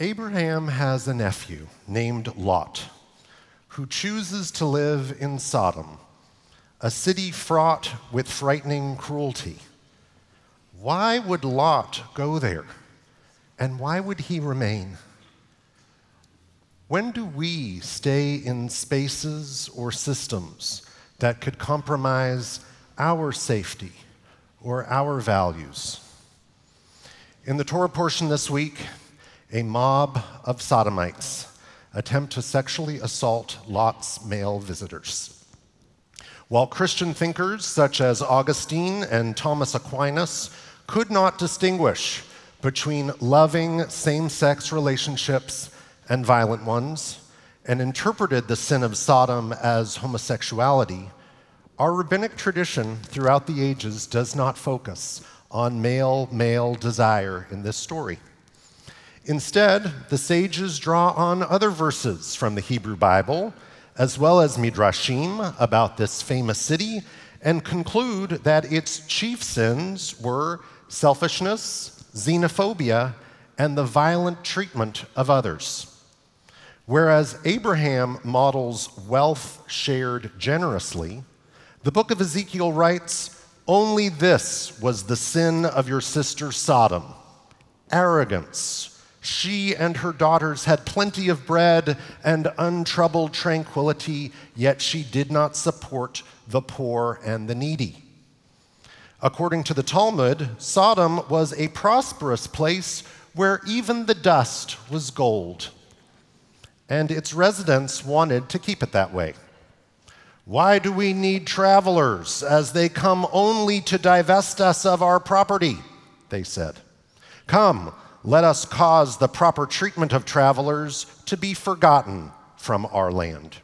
Abraham has a nephew named Lot who chooses to live in Sodom, a city fraught with frightening cruelty. Why would Lot go there? And why would he remain? When do we stay in spaces or systems that could compromise our safety or our values? In the Torah portion this week, a mob of Sodomites attempt to sexually assault Lot's male visitors. While Christian thinkers such as Augustine and Thomas Aquinas could not distinguish between loving same-sex relationships and violent ones, and interpreted the sin of Sodom as homosexuality, our rabbinic tradition throughout the ages does not focus on male-male desire in this story. Instead, the sages draw on other verses from the Hebrew Bible, as well as midrashim about this famous city, and conclude that its chief sins were selfishness, xenophobia, and the violent treatment of others. Whereas Abraham models wealth shared generously, the book of Ezekiel writes, "Only this was the sin of your sister Sodom, arrogance. She and her daughters had plenty of bread and untroubled tranquility, yet she did not support the poor and the needy." According to the Talmud, Sodom was a prosperous place where even the dust was gold, and its residents wanted to keep it that way. "Why do we need travelers as they come only to divest us of our property?" they said. "Come, let us cause the proper treatment of travelers to be forgotten from our land."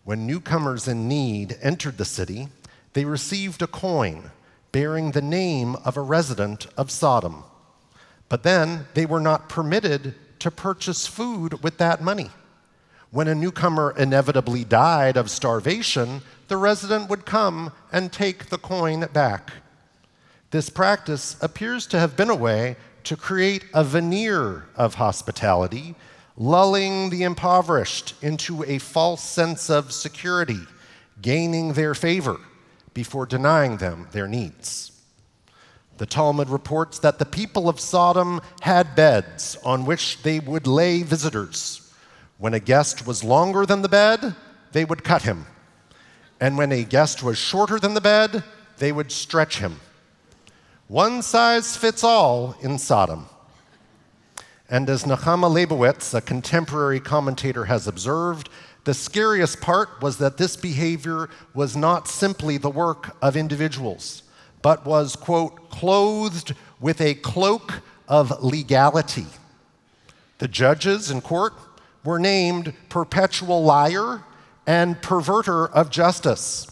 When newcomers in need entered the city, they received a coin bearing the name of a resident of Sodom. But then they were not permitted to purchase food with that money. When a newcomer inevitably died of starvation, the resident would come and take the coin back. This practice appears to have been a way to create a veneer of hospitality, lulling the impoverished into a false sense of security, gaining their favor before denying them their needs. The Talmud reports that the people of Sodom had beds on which they would lay visitors. When a guest was longer than the bed, they would cut him. And when a guest was shorter than the bed, they would stretch him. One size fits all in Sodom. And as Nechama Leibowitz, a contemporary commentator, has observed, the scariest part was that this behavior was not simply the work of individuals, but was, quote, clothed with a cloak of legality. The judges in court were named perpetual liar and perverter of justice.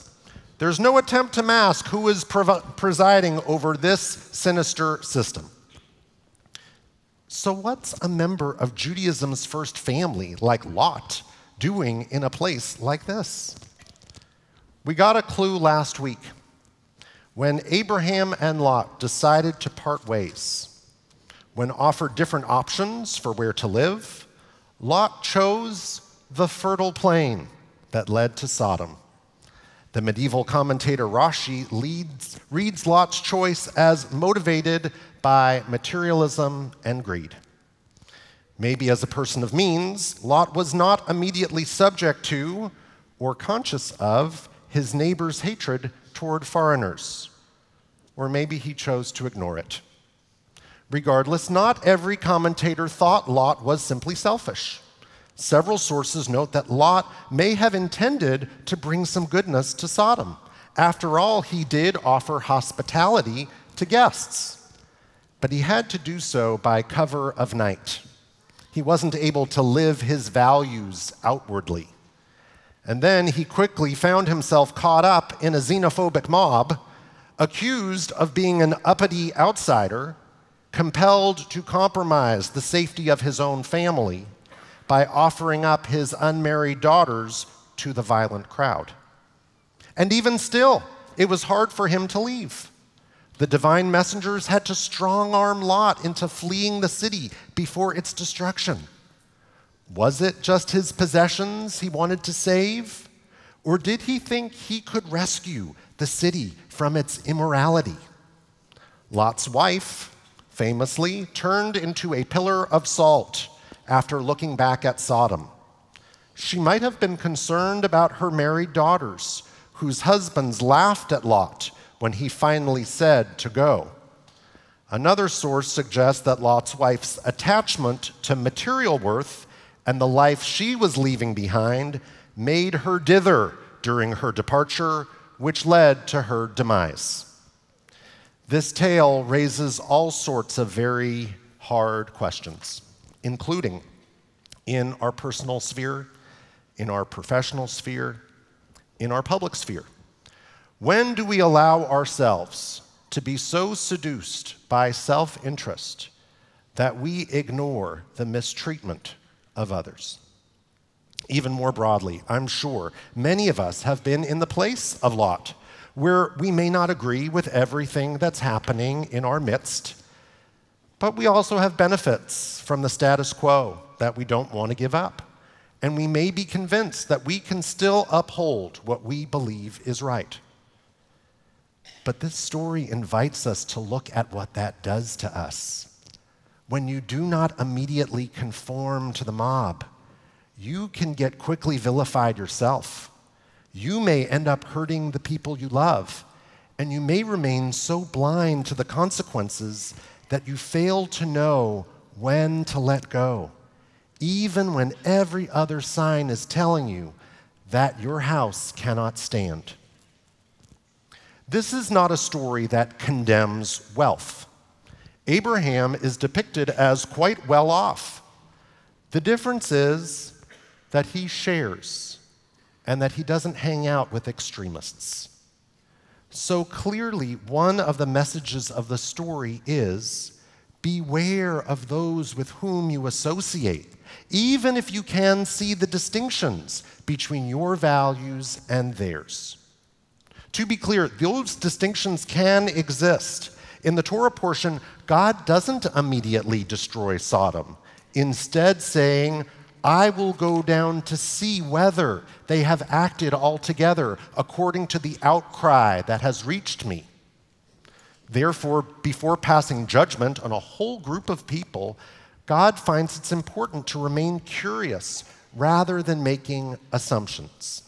There's no attempt to mask who is presiding over this sinister system. So what's a member of Judaism's first family, like Lot, doing in a place like this? We got a clue last week when Abraham and Lot decided to part ways. When offered different options for where to live, Lot chose the fertile plain that led to Sodom. The medieval commentator Rashi reads Lot's choice as motivated by materialism and greed. Maybe as a person of means, Lot was not immediately subject to or conscious of his neighbor's hatred toward foreigners. Or maybe he chose to ignore it. Regardless, not every commentator thought Lot was simply selfish. Several sources note that Lot may have intended to bring some goodness to Sodom. After all, he did offer hospitality to guests, but he had to do so by cover of night. He wasn't able to live his values outwardly. And then he quickly found himself caught up in a xenophobic mob, accused of being an uppity outsider, compelled to compromise the safety of his own family by offering up his unmarried daughters to the violent crowd. And even still, it was hard for him to leave. The divine messengers had to strong-arm Lot into fleeing the city before its destruction. Was it just his possessions he wanted to save? Or did he think he could rescue the city from its immorality? Lot's wife, famously, turned into a pillar of salt after looking back at Sodom. She might have been concerned about her married daughters, whose husbands laughed at Lot when he finally said to go. Another source suggests that Lot's wife's attachment to material worth and the life she was leaving behind made her dither during her departure, which led to her demise. This tale raises all sorts of very hard questions, including in our personal sphere, in our professional sphere, in our public sphere. When do we allow ourselves to be so seduced by self-interest that we ignore the mistreatment of others? Even more broadly, I'm sure many of us have been in the place of Lot, where we may not agree with everything that's happening in our midst, but we also have benefits from the status quo that we don't want to give up. And we may be convinced that we can still uphold what we believe is right. But this story invites us to look at what that does to us. When you do not immediately conform to the mob, you can get quickly vilified yourself. You may end up hurting the people you love, and you may remain so blind to the consequences that you fail to know when to let go, even when every other sign is telling you that your house cannot stand. This is not a story that condemns wealth. Abraham is depicted as quite well off. The difference is that he shares and that he doesn't hang out with extremists. So clearly, one of the messages of the story is beware of those with whom you associate, even if you can see the distinctions between your values and theirs. To be clear, those distinctions can exist. In the Torah portion, God doesn't immediately destroy Sodom, instead saying, I will go down to see whether they have acted altogether according to the outcry that has reached me. Therefore, before passing judgment on a whole group of people, God finds it's important to remain curious rather than making assumptions.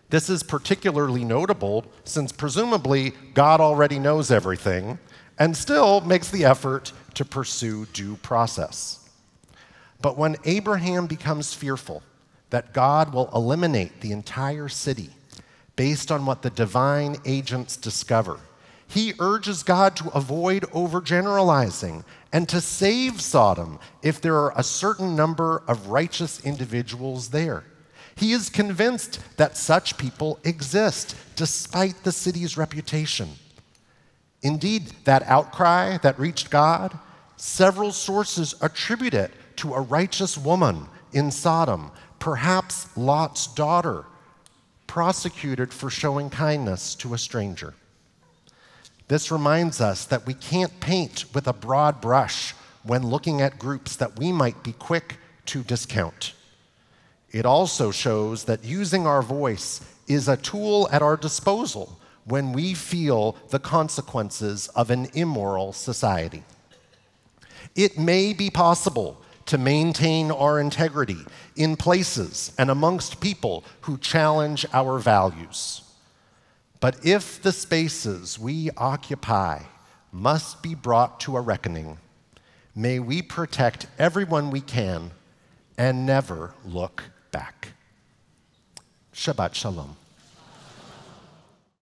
This is particularly notable since presumably God already knows everything and still makes the effort to pursue due process. But when Abraham becomes fearful that God will eliminate the entire city based on what the divine agents discover, he urges God to avoid overgeneralizing and to save Sodom if there are a certain number of righteous individuals there. He is convinced that such people exist despite the city's reputation. Indeed, that outcry that reached God, several sources attribute it to a righteous woman in Sodom, perhaps Lot's daughter, prosecuted for showing kindness to a stranger. This reminds us that we can't paint with a broad brush when looking at groups that we might be quick to discount. It also shows that using our voice is a tool at our disposal when we feel the consequences of an immoral society. It may be possible to maintain our integrity in places and amongst people who challenge our values. But if the spaces we occupy must be brought to a reckoning, may we protect everyone we can and never look back. Shabbat Shalom.